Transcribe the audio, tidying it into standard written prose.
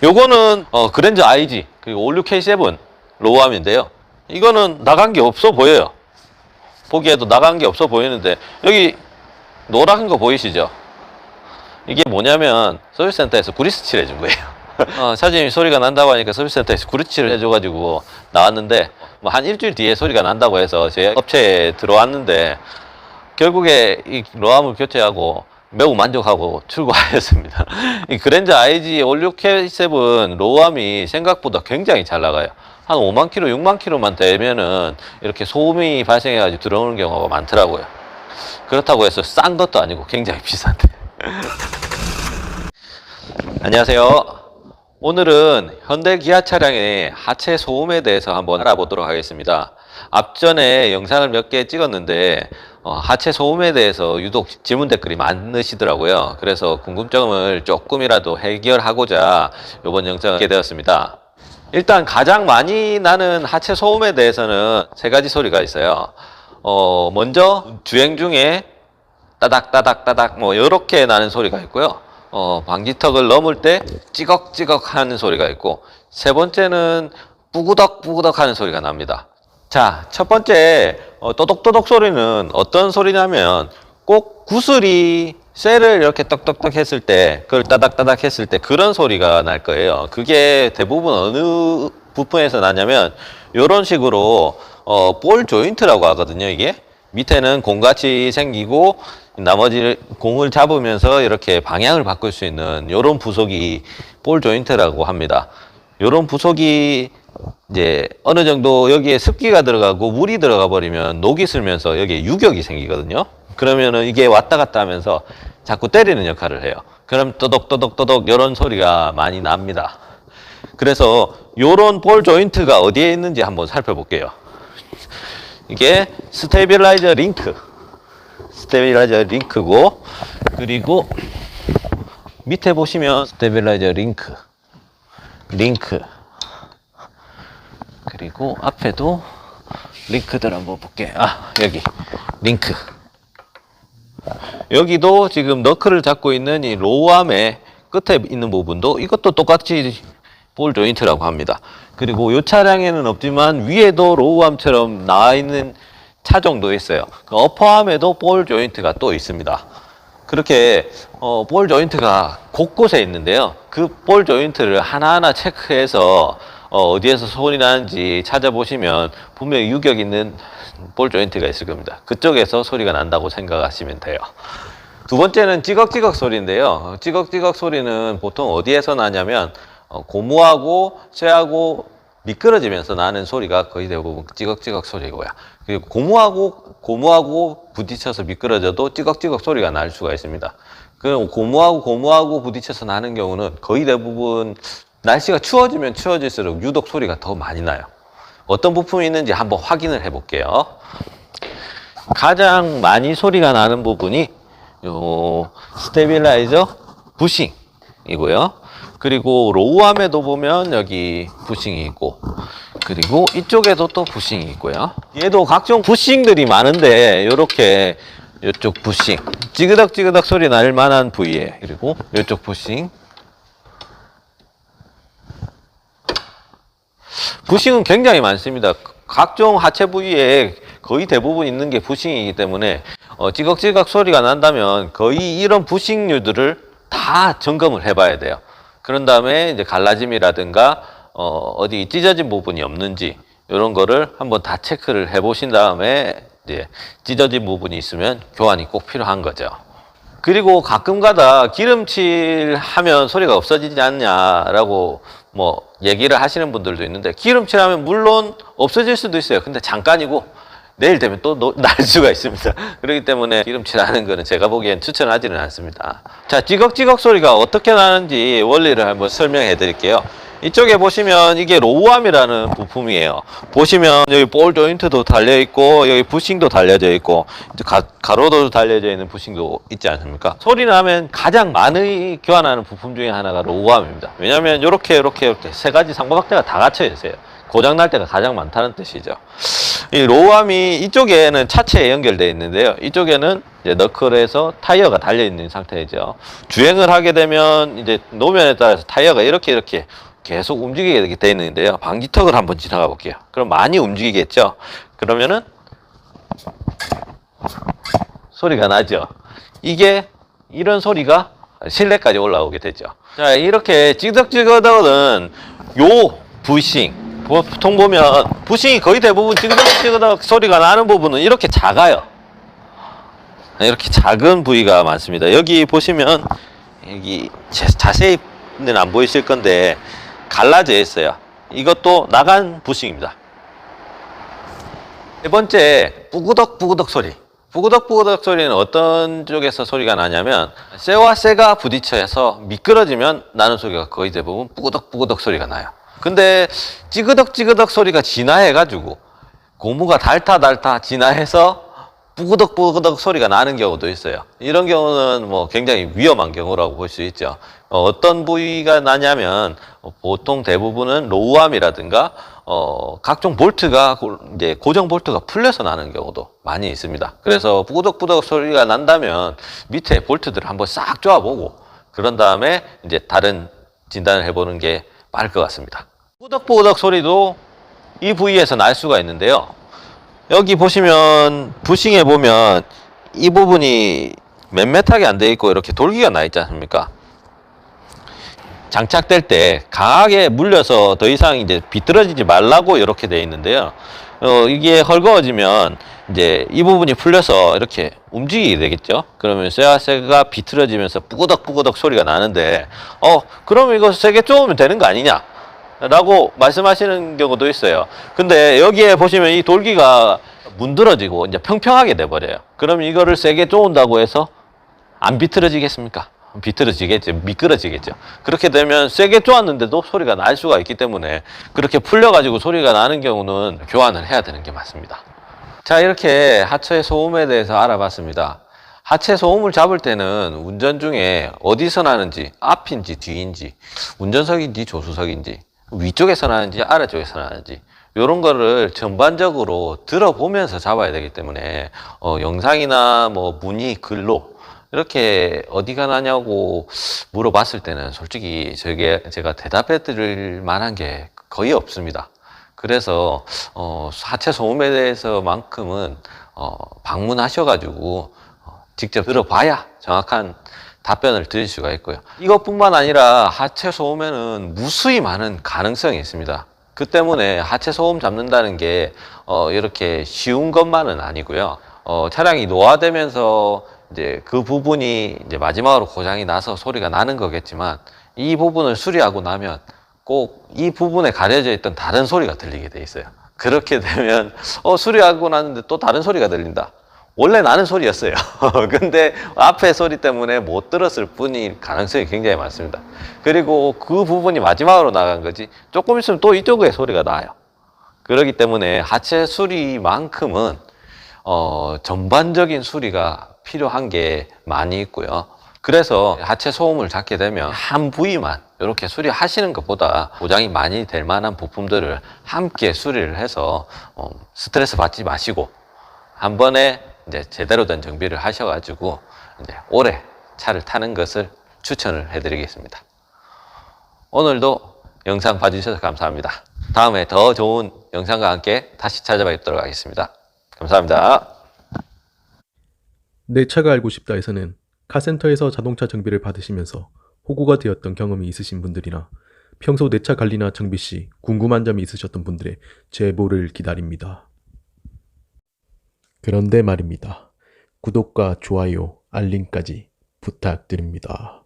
요거는 그랜저 IG 그리고 올류 K7 로우암인데요. 이거는 나간 게 없어 보여요. 보기에도 나간 게 없어 보이는데 여기 노란 거 보이시죠? 이게 뭐냐면 서비스센터에서 구리스 칠 해준 거예요. 사장님이 소리가 난다고 하니까 서비스센터에서 구리스 칠 해줘가지고 나왔는데 뭐 한 일주일 뒤에 소리가 난다고 해서 제 업체에 들어왔는데 결국에 이 로암을 교체하고 매우 만족하고 출고하였습니다. 이 그랜저 IG 올류 K7 로우암이 생각보다 굉장히 잘 나가요. 한 5만 킬로, 6만 킬로만 되면은 이렇게 소음이 발생해가지고 들어오는 경우가 많더라고요. 그렇다고 해서 싼 것도 아니고 굉장히 비싼데. 안녕하세요. 오늘은 현대 기아 차량의 하체 소음에 대해서 한번 알아보도록 하겠습니다. 앞전에 영상을 몇 개 찍었는데 하체 소음에 대해서 유독 질문 댓글이 많으시더라고요. 그래서 궁금증을 조금이라도 해결하고자 이번 영상을 하게 되었습니다. 일단 가장 많이 나는 하체 소음에 대해서는 세 가지 소리가 있어요. 먼저 주행 중에 따닥따닥따닥 뭐 이렇게 나는 소리가 있고요. 방지턱을 넘을 때 찌걱찌걱 하는 소리가 있고, 세 번째는 뿌구덕뿌구덕 하는 소리가 납니다. 자, 첫 번째 또독또독 소리는 어떤 소리냐면 꼭 구슬이 쇠를 이렇게 떡떡떡 했을 때, 그걸 따닥따닥 했을 때 그런 소리가 날 거예요. 그게 대부분 어느 부품에서 나냐면 이런 식으로 볼 조인트라고 하거든요. 이게 밑에는 공같이 생기고 나머지 공을 잡으면서 이렇게 방향을 바꿀 수 있는 이런 부속이 볼 조인트라고 합니다. 이런 부속이 이제 어느 정도 여기에 습기가 들어가고 물이 들어가 버리면 녹이 슬면서 여기에 유격이 생기거든요. 그러면은 이게 왔다 갔다 하면서 자꾸 때리는 역할을 해요. 그럼 또덕또덕또덕 이런 소리가 많이 납니다. 그래서 이런 볼 조인트가 어디에 있는지 한번 살펴볼게요. 이게 스테빌라이저 링크고, 그리고 밑에 보시면 스테빌라이저 링크, 그리고 앞에도 링크들 한번 볼게. 여기 링크. 여기도 지금 너클을 잡고 있는 이 로우암의 끝에 있는 부분도 이것도 똑같이 볼 조인트라고 합니다. 그리고 이 차량에는 없지만 위에도 로우암처럼 나와 있는 차종도 있어요. 그 어퍼암에도 볼 조인트가 또 있습니다. 그렇게 볼 조인트가 곳곳에 있는데요. 그 볼 조인트를 하나하나 체크해서 어디에서 소리 나는지 찾아보시면 분명히 유격 있는 볼 조인트가 있을 겁니다. 그쪽에서 소리가 난다고 생각하시면 돼요. 두 번째는 찌걱찌걱 소리인데요. 찌걱찌걱 소리는 보통 어디에서 나냐면 고무하고 쇠하고 미끄러지면서 나는 소리가 거의 대부분 찌걱찌걱 소리고요. 그리고 고무하고 부딪혀서 미끄러져도 찌걱찌걱 소리가 날 수가 있습니다. 그럼 고무하고 부딪혀서 나는 경우는 거의 대부분 날씨가 추워지면 추워질수록 유독 소리가 더 많이 나요. 어떤 부품이 있는지 한번 확인을 해 볼게요. 가장 많이 소리가 나는 부분이 요 스테빌라이저 부싱이고요. 그리고 로우암에도 보면 여기 부싱이 있고, 그리고 이쪽에도 또 부싱이 있고요. 얘도 각종 부싱들이 많은데 이렇게 이쪽 부싱, 찌그덕찌그덕 소리 날 만한 부위에, 그리고 이쪽 부싱. 부싱은 굉장히 많습니다. 각종 하체 부위에 거의 대부분 있는 게 부싱이기 때문에 찌걱찌걱 소리가 난다면 거의 이런 부싱류들을 다 점검을 해봐야 돼요. 그런 다음에 이제 갈라짐이라든가 어디 찢어진 부분이 없는지 이런 거를 한번 다 체크를 해보신 다음에 이제 찢어진 부분이 있으면 교환이 꼭 필요한 거죠. 그리고 가끔가다 기름칠하면 소리가 없어지지 않냐라고 뭐 얘기를 하시는 분들도 있는데, 기름칠하면 물론 없어질 수도 있어요. 근데 잠깐이고 내일 되면 또 날 수가 있습니다. 그렇기 때문에 기름칠하는 거는 제가 보기엔 추천하지는 않습니다. 자, 찌걱찌걱 소리가 어떻게 나는지 원리를 한번 설명해 드릴게요. 이쪽에 보시면 이게 로우암이라는 부품이에요. 보시면 여기 볼 조인트도 달려있고 여기 부싱도 달려져 있고 가로도 달려져 있는 부싱도 있지 않습니까? 소리 나면 가장 많이 교환하는 부품 중에 하나가 로우암입니다. 왜냐하면 이렇게 세 가지 상부박대가 다 갇혀 있어요. 고장 날 때가 가장 많다는 뜻이죠. 이 로우암이 이쪽에는 차체에 연결되어 있는데요. 이쪽에는 이제 너클에서 타이어가 달려 있는 상태이죠. 주행을 하게 되면 이제 노면에 따라서 타이어가 이렇게 계속 움직이게 되어 있는데요. 방지턱을 한번 지나가 볼게요. 그럼 많이 움직이겠죠. 그러면은 소리가 나죠. 이게 이런 소리가 실내까지 올라오게 되죠. 자, 이렇게 찌그덕찌그덕은 요 부싱, 보통 보면 부싱이 거의 대부분 찌그덕찌그덕 소리가 나는 부분은 이렇게 작아요. 이렇게 작은 부위가 많습니다. 여기 보시면 여기 자세히는 안 보이실 건데 갈라져 있어요. 이것도 나간 부싱입니다. 세 번째, 뿌구덕뿌구덕 소리. 뿌구덕뿌구덕 소리는 어떤 쪽에서 소리가 나냐면 쇠와 쇠가 부딪혀서 미끄러지면 나는 소리가 거의 대부분 뿌구덕뿌구덕 소리가 나요. 근데 찌그덕찌그덕 소리가 진화해가지고 고무가 닳다 진화해서 뿌구덕뿌구덕 소리가 나는 경우도 있어요. 이런 경우는 뭐 굉장히 위험한 경우라고 볼 수 있죠. 어떤 부위가 나냐면 보통 대부분은 로우암이라든가 각종 볼트가 이제 고정 볼트가 풀려서 나는 경우도 많이 있습니다. 그래서 뿌덕뿌덕 소리가 난다면 밑에 볼트들을 한번 싹 쪼아보고 그런 다음에 이제 다른 진단을 해보는 게 빠를 것 같습니다. 뿌덕뿌덕 소리도 이 부위에서 날 수가 있는데요. 여기 보시면 부싱해 보면 이 부분이 맴매하게 안 돼 있고 이렇게 돌기가 나 있지 않습니까? 장착될 때 강하게 물려서 더 이상 이제 비뚤어지지 말라고 이렇게 돼 있는데요. 이게 헐거워지면 이제 이 부분이 풀려서 이렇게 움직이게 되겠죠. 그러면 쇠와 쇠가 비틀어지면서 뿌거덕뿌거덕 소리가 나는데 그럼 이거 세게 쪼으면 되는 거 아니냐 라고 말씀하시는 경우도 있어요. 근데 여기에 보시면 이 돌기가 문드러지고 이제 평평하게 돼 버려요. 그럼 이거를 세게 쪼은다고 해서 안 비틀어지겠습니까? 비틀어지겠죠. 미끄러지겠죠. 그렇게 되면 세게 쪼았는데도 소리가 날 수가 있기 때문에 그렇게 풀려가지고 소리가 나는 경우는 교환을 해야 되는 게 맞습니다. 자, 이렇게 하체 소음에 대해서 알아봤습니다. 하체 소음을 잡을 때는 운전 중에 어디서 나는지, 앞인지 뒤인지, 운전석인지 조수석인지, 위쪽에서 나는지 아래쪽에서 나는지 이런 거를 전반적으로 들어보면서 잡아야 되기 때문에 영상이나 뭐 문의, 글로 이렇게 어디가 나냐고 물어봤을 때는 솔직히 제가 대답해 드릴 만한 게 거의 없습니다. 그래서 하체 소음에 대해서만큼은 방문하셔가지고 직접 들어봐야 정확한 답변을 드릴 수가 있고요. 이것뿐만 아니라 하체 소음에는 무수히 많은 가능성이 있습니다. 그 때문에 하체 소음 잡는다는 게 이렇게 쉬운 것만은 아니고요. 차량이 노화되면서 이제 그 부분이 이제 마지막으로 고장이 나서 소리가 나는 거겠지만 이 부분을 수리하고 나면 꼭 이 부분에 가려져 있던 다른 소리가 들리게 돼 있어요. 그렇게 되면 수리하고 나는데 또 다른 소리가 들린다. 원래 나는 소리였어요. 근데 앞에 소리 때문에 못 들었을 뿐일 가능성이 굉장히 많습니다. 그리고 그 부분이 마지막으로 나간 거지 조금 있으면 또 이쪽에 소리가 나요. 그렇기 때문에 하체 수리만큼은 전반적인 수리가 필요한 게 많이 있고요. 그래서 하체 소음을 잡게 되면 한 부위만 이렇게 수리하시는 것보다 고장이 많이 될 만한 부품들을 함께 수리를 해서 스트레스 받지 마시고 한 번에 이제 제대로 된 정비를 하셔가지고 이제 오래 차를 타는 것을 추천을 해드리겠습니다. 오늘도 영상 봐주셔서 감사합니다. 다음에 더 좋은 영상과 함께 다시 찾아뵙도록 하겠습니다. 감사합니다. 내 차가 알고 싶다에서는 카센터에서 자동차 정비를 받으시면서 호구가 되었던 경험이 있으신 분들이나 평소 내 차 관리나 정비 시 궁금한 점이 있으셨던 분들의 제보를 기다립니다. 그런데 말입니다. 구독과 좋아요, 알림까지 부탁드립니다.